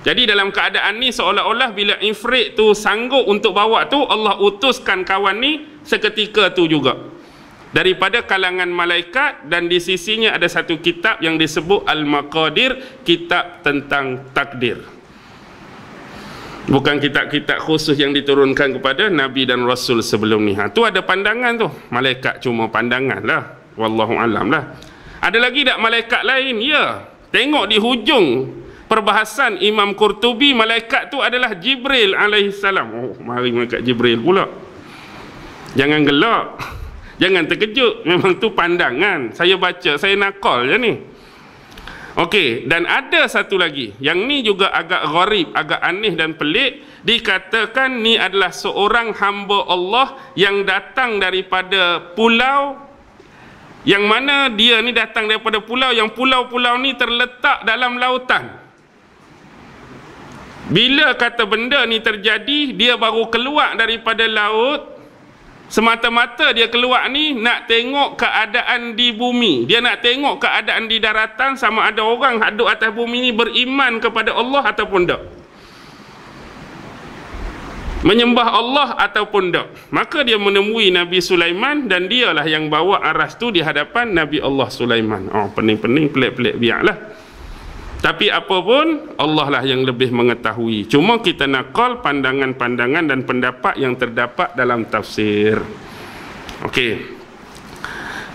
Jadi dalam keadaan ni seolah-olah bila Ifrit tu sanggup untuk bawa tu, Allah utuskan kawan ni seketika tu juga daripada kalangan malaikat, dan di sisinya ada satu kitab yang disebut Al-Maqadir, kitab tentang takdir. Bukan kitab-kitab khusus yang diturunkan kepada Nabi dan Rasul sebelum ni. Tu ada pandangan tu. Malaikat cuma pandangan lah. Wallahu alam lah. Ada lagi tak malaikat lain? Ya. Tengok di hujung perbahasan Imam Qurtubi, malaikat tu adalah Jibril alaihissalam. Mari malaikat Jibril pula. Jangan gelak, jangan terkejut, memang tu pandangan. Saya baca, saya nakal je ni. Okey, dan ada satu lagi, yang ni juga agak gharib, agak aneh dan pelik. Dikatakan ni adalah seorang hamba Allah yang datang daripada pulau, yang mana dia ni datang daripada pulau, yang pulau-pulau ni terletak dalam lautan. Bila kata benda ni terjadi, dia baru keluar daripada laut. Semata-mata dia keluar ni nak tengok keadaan di bumi. Dia nak tengok keadaan di daratan, sama ada orang duduk atas bumi ni beriman kepada Allah ataupun tak, menyembah Allah ataupun tak. Maka dia menemui Nabi Sulaiman, dan dialah yang bawa aras tu di hadapan Nabi Allah Sulaiman. Pening-pening, pelik-pelik, biarlah. Tapi apapun, Allah lah yang lebih mengetahui. Cuma kita nakal pandangan-pandangan dan pendapat yang terdapat dalam tafsir. Okey.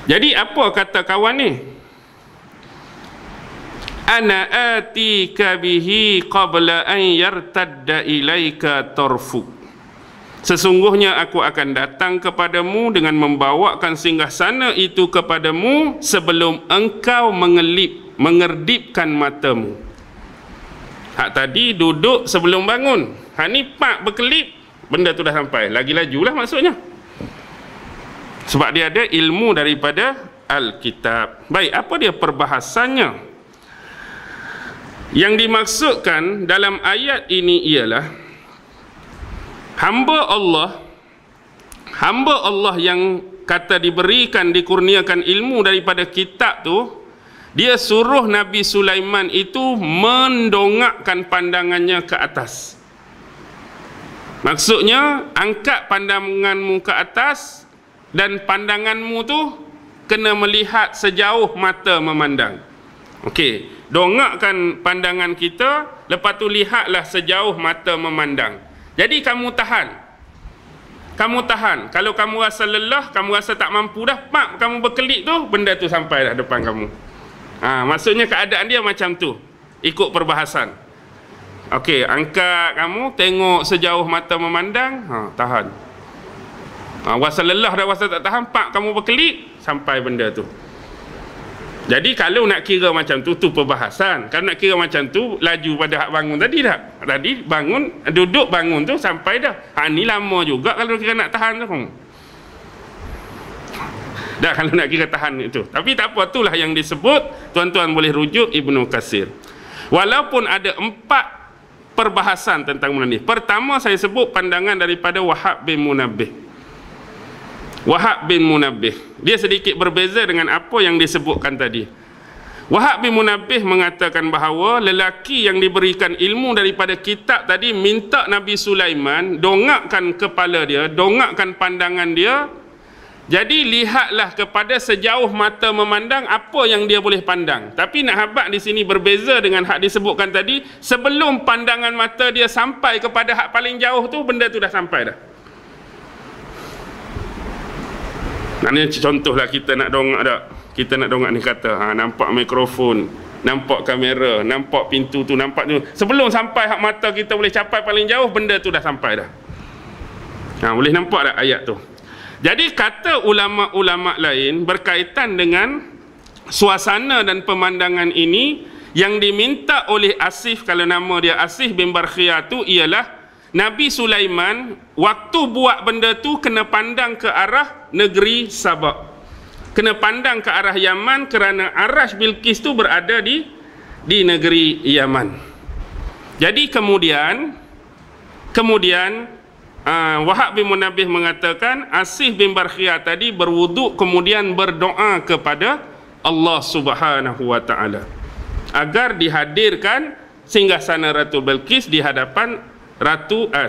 Jadi apa kata kawan ni? Ana atika bihi qabla an yartadda ilaika tarfuk. Sesungguhnya aku akan datang kepadamu dengan membawakan singgasana itu kepadamu sebelum engkau mengerdipkan matamu. Hak tadi duduk sebelum bangun. Hak ni pak berkelip, benda tu dah sampai. Lagi lajulah maksudnya. Sebab dia ada ilmu daripada Alkitab. Baik, apa dia perbahasannya? Yang dimaksudkan dalam ayat ini ialah hamba Allah yang kata diberikan, dikurniakan ilmu daripada kitab tu, dia suruh Nabi Sulaiman itu mendongakkan pandangannya ke atas. Maksudnya, angkat pandanganmu ke atas dan pandanganmu tu kena melihat sejauh mata memandang. Okey, dongakkan pandangan kita, lepas tu lihatlah sejauh mata memandang. Jadi kamu tahan. Kamu tahan. Kalau kamu rasa lelah, kamu rasa tak mampu dah, pak kamu berkelip tu, benda tu sampai dah depan kamu. Maksudnya keadaan dia macam tu. Ikut perbahasan. Okey, angkat kamu, tengok sejauh mata memandang, tahan. Rasa lelah dah, rasa tak tahan, pak kamu berkelip, sampai benda tu. Jadi kalau nak kira macam tu, tu perbahasan. Kalau nak kira macam tu, laju pada hak bangun tadi dah. Tadi bangun, duduk bangun tu sampai dah. Ni lama juga kalau kira nak tahan tu. Dah kalau nak kira tahan itu. Tapi tak apa, itulah yang disebut. Tuan-tuan boleh rujuk Ibnu Katsir. Walaupun ada 4 perbahasan tentang benda ni. Pertama saya sebut pandangan daripada Wahab bin Munabbih. Wahab bin Munabbih, dia sedikit berbeza dengan apa yang disebutkan tadi. Wahab bin Munabbih mengatakan bahawa lelaki yang diberikan ilmu daripada kitab tadi minta Nabi Sulaiman dongakkan kepala dia, dongakkan pandangan dia. Jadi lihatlah kepada sejauh mata memandang apa yang dia boleh pandang. Tapi nak habaq di sini berbeza dengan hak disebutkan tadi, sebelum pandangan mata dia sampai kepada hak paling jauh tu, benda tu dah sampai dah. Maknanya contohlah kita nak dongak tak? Kita nak dongak ni kata, nampak mikrofon, nampak kamera, nampak pintu tu, nampak tu. Sebelum sampai hak mata kita boleh capai paling jauh, benda tu dah sampai dah. Boleh nampak tak ayat tu? Jadi kata ulama-ulama lain berkaitan dengan suasana dan pemandangan ini, yang diminta oleh Asif, kalau nama dia Asif bin Barkhia tu, ialah Nabi Sulaiman waktu buat benda tu kena pandang ke arah negeri Sabak, kena pandang ke arah Yaman, kerana Arash Bilqis tu berada di negeri Yaman. Jadi kemudian Wahab bin Munabbih mengatakan Asif bin Barkhia tadi berwuduk kemudian berdoa kepada Allah Subhanahu wa taala agar dihadirkan singgasana Ratu Bilqis di hadapan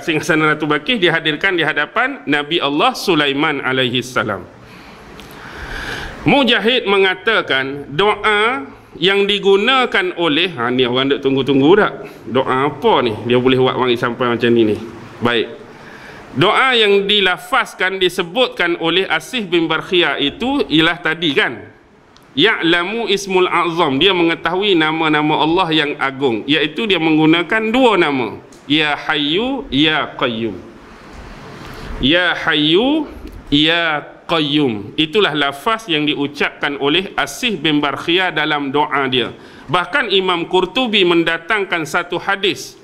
singgasana Ratu Bilqis dihadirkan di hadapan Nabi Allah Sulaiman alaihi salam. Mujahid mengatakan doa yang digunakan oleh ni orang duk tunggu-tunggu tak? Doa apa ni? Dia boleh buat mari sampai macam ni. Baik. Doa yang dilafazkan disebutkan oleh Asif bin Barkhia itu ialah tadi kan? Ya'lamu ismul azam, dia mengetahui nama-nama Allah yang agung, iaitu dia menggunakan 2 nama. Ya Hayyu Ya Qayyum. Ya Hayyu Ya Qayyum. Itulah lafaz yang diucapkan oleh Asif bin Barkhia dalam doa dia. Bahkan Imam Qurtubi mendatangkan satu hadis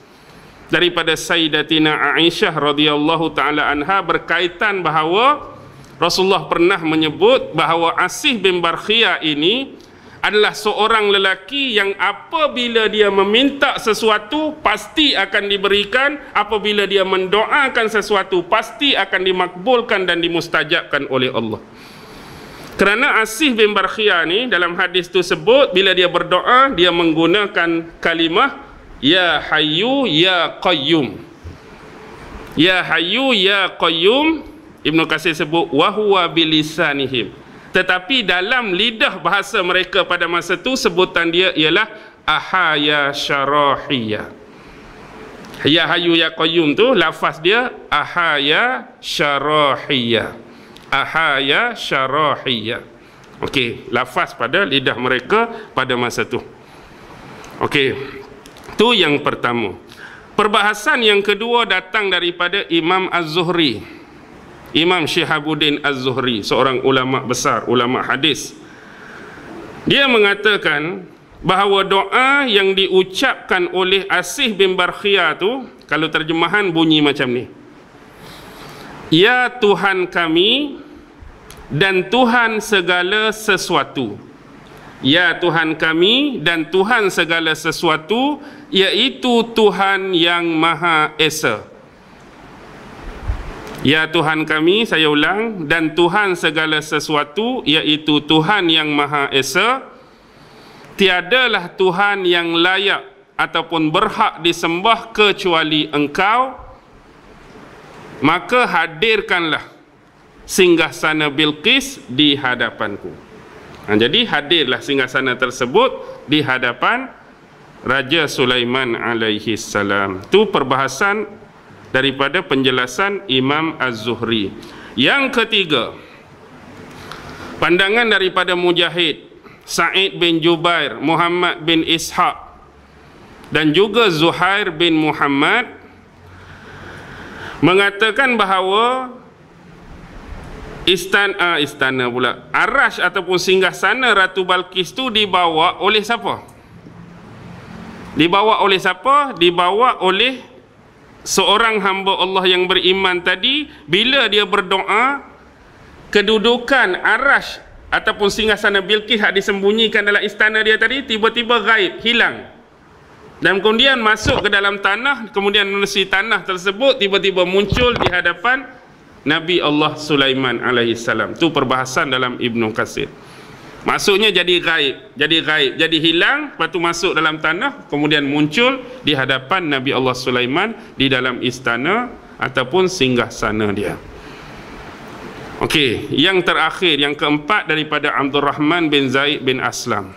daripada Sayyidatina Aisyah radhiyallahu taala anha berkaitan bahawa Rasulullah pernah menyebut bahawa Asif bin Barkhia ini adalah seorang lelaki yang apabila dia meminta sesuatu pasti akan diberikan, apabila dia mendoakan sesuatu pasti akan dimakbulkan dan dimustajabkan oleh Allah. Kerana Asif bin Barkhia ni dalam hadis tu sebut bila dia berdoa dia menggunakan kalimah Ya Hayyu Ya Qayyum. Ya Hayyu Ya Qayyum, Ibnu Katsir sebut wa huwa bilisanihim. Tetapi dalam lidah bahasa mereka pada masa itu sebutan dia ialah Ahaya Syarahiyah. Ya Hayyu Ya Qayyum tu lafaz dia Ahaya Syarahiyah. Ahaya Syarahiyah. Okey, lafaz pada lidah mereka pada masa itu. Okey, itu yang pertama. Perbahasan yang kedua datang daripada Imam Az-Zuhri, Imam Syihabuddin Az-Zuhri, seorang ulama besar, ulama hadis. Dia mengatakan bahawa doa yang diucapkan oleh Asih bin Barkhiyah tu, kalau terjemahan bunyi macam ni: Ya Tuhan kami dan Tuhan segala sesuatu. Ya Tuhan kami dan Tuhan segala sesuatu, iaitu Tuhan yang Maha Esa. Ya Tuhan kami, saya ulang, dan Tuhan segala sesuatu, iaitu Tuhan yang Maha Esa. Tiadalah Tuhan yang layak ataupun berhak disembah kecuali Engkau. Maka hadirkanlah singgasana Bilqis di hadapanku. Jadi hadirlah singgasana tersebut di hadapan Raja Sulaiman alaihi salam. Itu perbahasan daripada penjelasan Imam Az-Zuhri. Yang ketiga, pandangan daripada Mujahid, Sa'id bin Jubair, Muhammad bin Ishaq dan juga Zuhair bin Muhammad mengatakan bahawa istana pula, Arash ataupun singgasana Ratu Balqis tu dibawa oleh siapa? Dibawa oleh siapa? Dibawa oleh seorang hamba Allah yang beriman tadi. Bila dia berdoa, kedudukan Arash ataupun singgasana Bilqis yang disembunyikan dalam istana dia tadi tiba-tiba gaib, hilang. Dan kemudian masuk ke dalam tanah, kemudian menerusi tanah tersebut tiba-tiba muncul di hadapan Nabi Allah Sulaiman alaihi salam. Itu perbahasan dalam Ibnu Katsir. Maksudnya jadi gaib, jadi hilang, lepas tu masuk dalam tanah, kemudian muncul di hadapan Nabi Allah Sulaiman di dalam istana ataupun singgasana dia. Okey, yang terakhir, yang keempat daripada Abdul Rahman bin Zaid bin Aslam,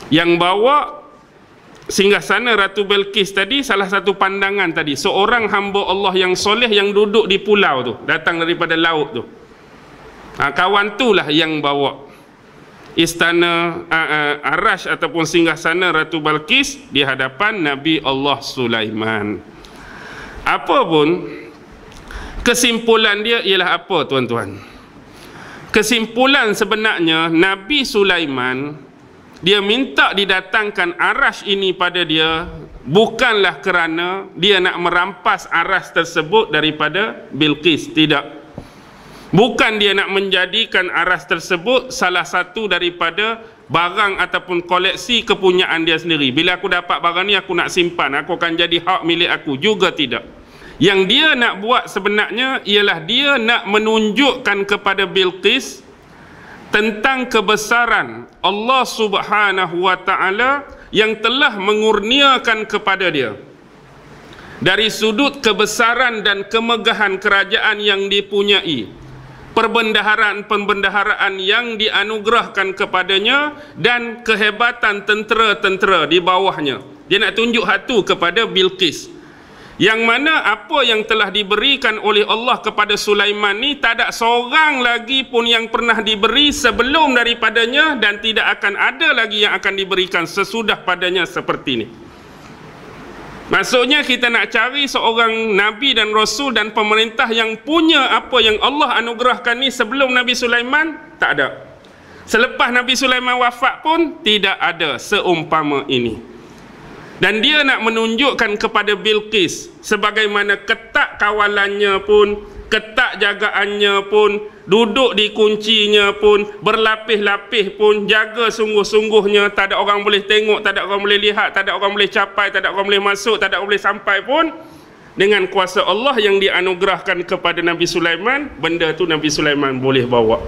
yang bawa singgasana Ratu Bilqis tadi, salah satu pandangan tadi, seorang hamba Allah yang soleh yang duduk di pulau tu, datang daripada laut tu. Kawan tu lah yang bawa istana Arash ataupun singgasana Ratu Bilqis di hadapan Nabi Allah Sulaiman. Apapun kesimpulan dia ialah apa, tuan-tuan? Kesimpulan sebenarnya, Nabi Sulaiman dia minta didatangkan Arash ini pada dia bukanlah kerana dia nak merampas Arash tersebut daripada Bilqis, tidak. Bukan dia nak menjadikan Arash tersebut salah satu daripada barang ataupun koleksi kepunyaan dia sendiri. Bila aku dapat barang ni, aku nak simpan, aku akan jadi hak milik aku, juga tidak. Yang dia nak buat sebenarnya ialah dia nak menunjukkan kepada Bilqis tentang kebesaran Allah Subhanahu wa Ta'ala yang telah mengurniakan kepada dia dari sudut kebesaran dan kemegahan kerajaan yang dipunyai, perbendaharaan yang dianugerahkan kepadanya, dan kehebatan tentera-tentera di bawahnya. Dia nak tunjuk hatu kepada Bilqis, yang mana apa yang telah diberikan oleh Allah kepada Sulaiman ni tak ada seorang lagi pun yang pernah diberi sebelum daripadanya, dan tidak akan ada lagi yang akan diberikan sesudah padanya seperti ini. Maksudnya kita nak cari seorang Nabi dan Rasul dan pemerintah yang punya apa yang Allah anugerahkan ni sebelum Nabi Sulaiman, tak ada. Selepas Nabi Sulaiman wafat pun tidak ada seumpama ini. Dan dia nak menunjukkan kepada Bilqis sebagaimana ketat kawalannya pun, ketat jagaannya pun, duduk di kuncinya pun, berlapis-lapis pun, jaga sungguh-sungguhnya, tak ada orang boleh tengok, tak ada orang boleh lihat, tak ada orang boleh capai, tak ada orang boleh masuk, tak ada orang boleh sampai pun. Dengan kuasa Allah yang dianugerahkan kepada Nabi Sulaiman, benda tu Nabi Sulaiman boleh bawa.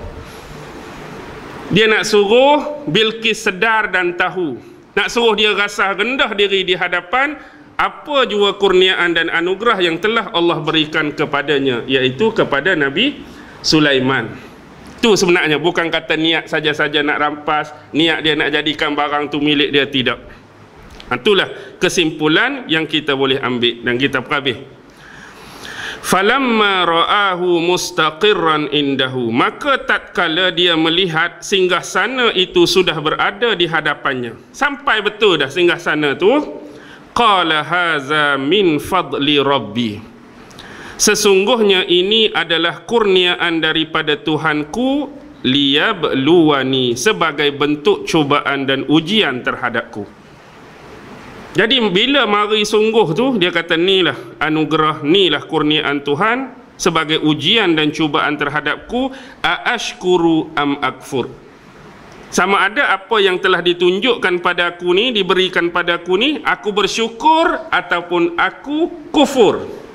Dia nak suruh Bilqis sedar dan tahu, nak suruh dia rasa rendah diri di hadapan apa jua kurniaan dan anugerah yang telah Allah berikan kepadanya, iaitu kepada Nabi Sulaiman. Itu sebenarnya, bukan kata niat saja-saja nak rampas, niat dia nak jadikan barang tu milik dia, tidak. Itulah kesimpulan yang kita boleh ambil dan kita perhabis. Falamma ra'ahu mustaqirran indahu, maka tatkala dia melihat singgasana itu sudah berada di hadapannya, sampai betul dah singgasana tu, qala haza min fadli rabbi. Sesungguhnya ini adalah kurniaan daripada Tuhanku, liyabluwani, sebagai bentuk cubaan dan ujian terhadapku. Jadi bila mari sungguh tu, dia kata inilah anugerah, inilah kurniaan Tuhan sebagai ujian dan cubaan terhadapku. Aashkuru am akfur. Sama ada apa yang telah ditunjukkan padaku ni, diberikan padaku ni, aku bersyukur ataupun aku kufur.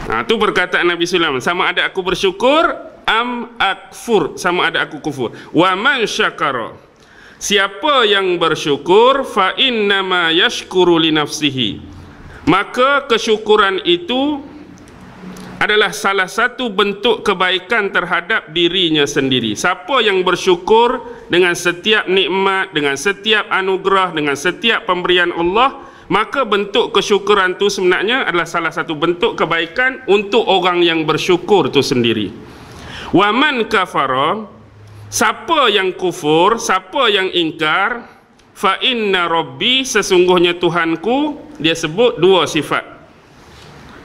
Itu perkataan Nabi Sulaiman. Sama ada aku bersyukur am akfur, sama ada aku kufur. Wa man syakara, siapa yang bersyukur, fa innama yashkuru li nafsihi, maka kesyukuran itu adalah salah satu bentuk kebaikan terhadap dirinya sendiri. Siapa yang bersyukur dengan setiap nikmat, dengan setiap anugerah, dengan setiap pemberian Allah, maka bentuk kesyukuran itu sebenarnya adalah salah satu bentuk kebaikan untuk orang yang bersyukur itu sendiri. Wa man kafara, siapa yang kufur, siapa yang ingkar, fa inna rabbi, sesungguhnya Tuhanku, dia sebut dua sifat,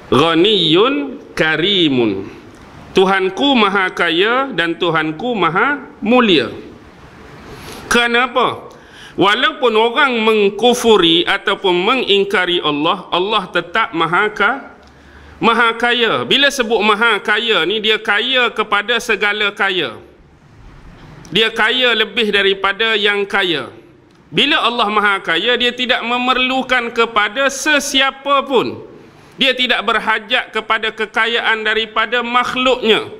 ghaniyun karimun, Tuhanku maha kaya dan Tuhanku maha mulia. Kenapa? Walaupun orang mengkufuri ataupun mengingkari Allah, Allah tetap maha kaya. Bila sebut maha kaya ni, dia kaya kepada segala kaya. Dia kaya lebih daripada yang kaya. Bila Allah maha kaya, dia tidak memerlukan kepada sesiapa pun. Dia tidak berhajat kepada kekayaan daripada makhluknya.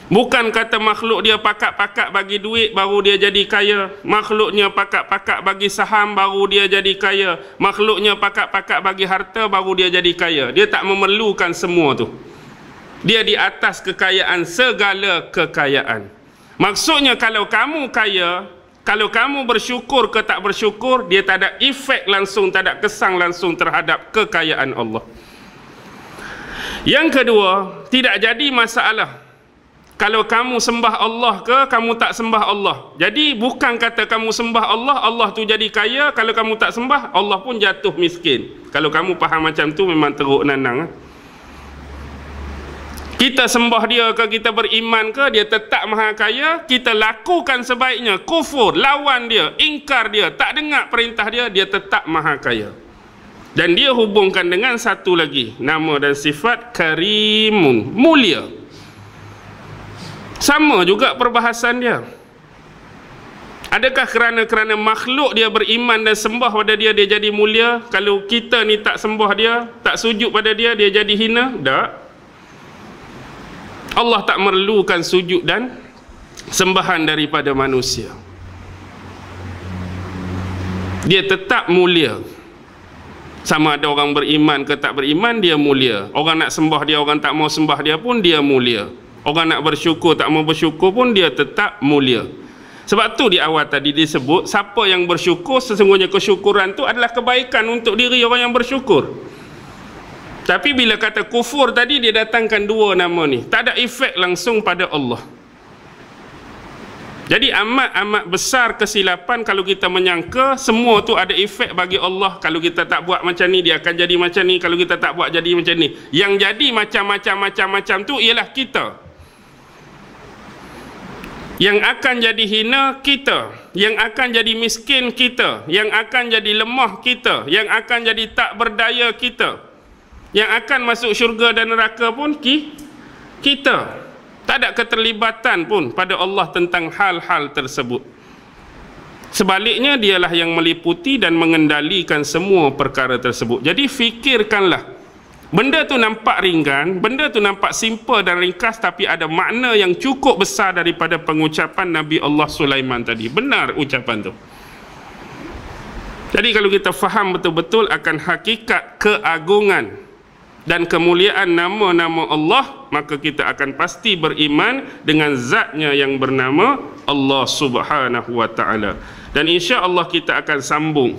Bukan kata makhluk dia pakat-pakat bagi duit baru dia jadi kaya, makhluknya pakat-pakat bagi saham baru dia jadi kaya, makhluknya pakat-pakat bagi harta baru dia jadi kaya. Dia tak memerlukan semua tu. Dia di atas kekayaan, segala kekayaan. Maksudnya kalau kamu kaya, kalau kamu bersyukur ke tak bersyukur, dia tak ada efek langsung, tak ada kesan langsung terhadap kekayaan Allah. Yang kedua, tidak jadi masalah kalau kamu sembah Allah ke kamu tak sembah Allah. Jadi bukan kata kamu sembah Allah, Allah tu jadi kaya. Kalau kamu tak sembah, Allah pun jatuh miskin. Kalau kamu faham macam tu, memang teruk nanang. Kita sembah dia ke, kita beriman ke, dia tetap maha kaya. Kita lakukan sebaiknya, kufur, lawan dia, ingkar dia, tak dengar perintah dia, dia tetap maha kaya. Dan dia hubungkan dengan satu lagi, nama dan sifat karimun, mulia. Sama juga perbahasan dia. Adakah kerana makhluk dia beriman dan sembah pada dia, dia jadi mulia? Kalau kita ni tak sembah dia, tak sujud pada dia, dia jadi hina? Tak. Allah tak memerlukan sujud dan sembahan daripada manusia. Dia tetap mulia. Sama ada orang beriman ke tak beriman, dia mulia. Orang nak sembah dia, orang tak mau sembah dia pun dia mulia. Orang nak bersyukur, tak mau bersyukur pun dia tetap mulia. Sebab tu di awal tadi disebut, siapa yang bersyukur, sesungguhnya kesyukuran tu adalah kebaikan untuk diri orang yang bersyukur. Tapi bila kata kufur tadi, dia datangkan dua nama ni. Tak ada efek langsung pada Allah. Jadi amat besar kesilapan kalau kita menyangka semua tu ada efek bagi Allah. Kalau kita tak buat macam ni, dia akan jadi macam ni. Kalau kita tak buat, jadi macam ni. Yang jadi macam-macam tu ialah kita. Yang akan jadi hina kita, yang akan jadi miskin kita, yang akan jadi lemah kita, yang akan jadi tak berdaya kita, yang akan masuk syurga dan neraka pun kita. Tak ada keterlibatan pun pada Allah tentang hal-hal tersebut. Sebaliknya, dialah yang meliputi dan mengendalikan semua perkara tersebut. Jadi fikirkanlah, benda tu nampak ringan, benda tu nampak simple dan ringkas, tapi ada makna yang cukup besar daripada pengucapan Nabi Allah Sulaiman tadi. Benar ucapan tu. Jadi kalau kita faham betul-betul akan hakikat keagungan dan kemuliaan nama-nama Allah, maka kita akan pasti beriman dengan zatnya yang bernama Allah Subhanahu wa ta'ala. Dan insya-Allah kita akan sambung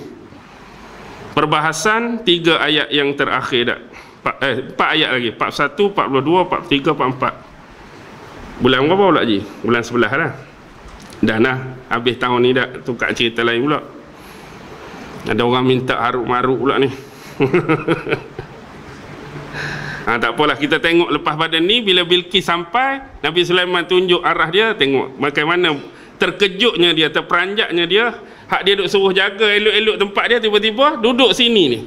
perbahasan 3 ayat yang terakhir dah. 4 ayat lagi, 41, 42, 43, 44. Bulan berapa pula Ji? Bulan 11 lah. Dah habis tahun ni dah, tukar cerita lain pula. Ada orang minta haruk-maruk pula ni. Tak apalah, kita tengok lepas pada ni, bila Bilqis sampai, Nabi Sulaiman tunjuk arah dia, tengok bagaimana terkejutnya dia, terperanjatnya dia. Hak dia duk suruh jaga elok-elok tempat dia, tiba-tiba duduk sini ni.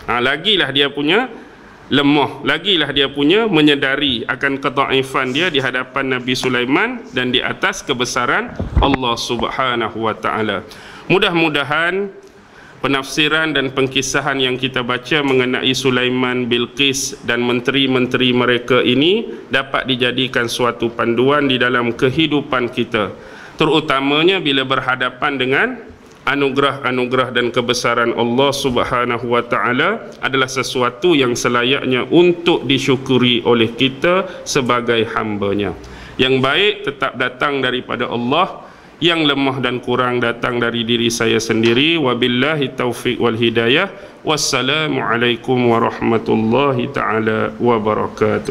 Lagilah dia punya lemah, lagilah dia punya menyedari akan kedhaifan dia di hadapan Nabi Sulaiman dan di atas kebesaran Allah Subhanahu wa taala. Mudah-mudahan penafsiran dan pengkisahan yang kita baca mengenai Sulaiman, Bilqis dan menteri-menteri mereka ini dapat dijadikan suatu panduan di dalam kehidupan kita, terutamanya bila berhadapan dengan anugerah-anugerah dan kebesaran Allah Subhanahu wa taala adalah sesuatu yang selayaknya untuk disyukuri oleh kita sebagai hamba-Nya. Yang baik tetap datang daripada Allah, yang lemah dan kurang datang dari diri saya sendiri. Wabillahi taufiq wal hidayah. Wassalamualaikum warahmatullahi taala wabarakatuh.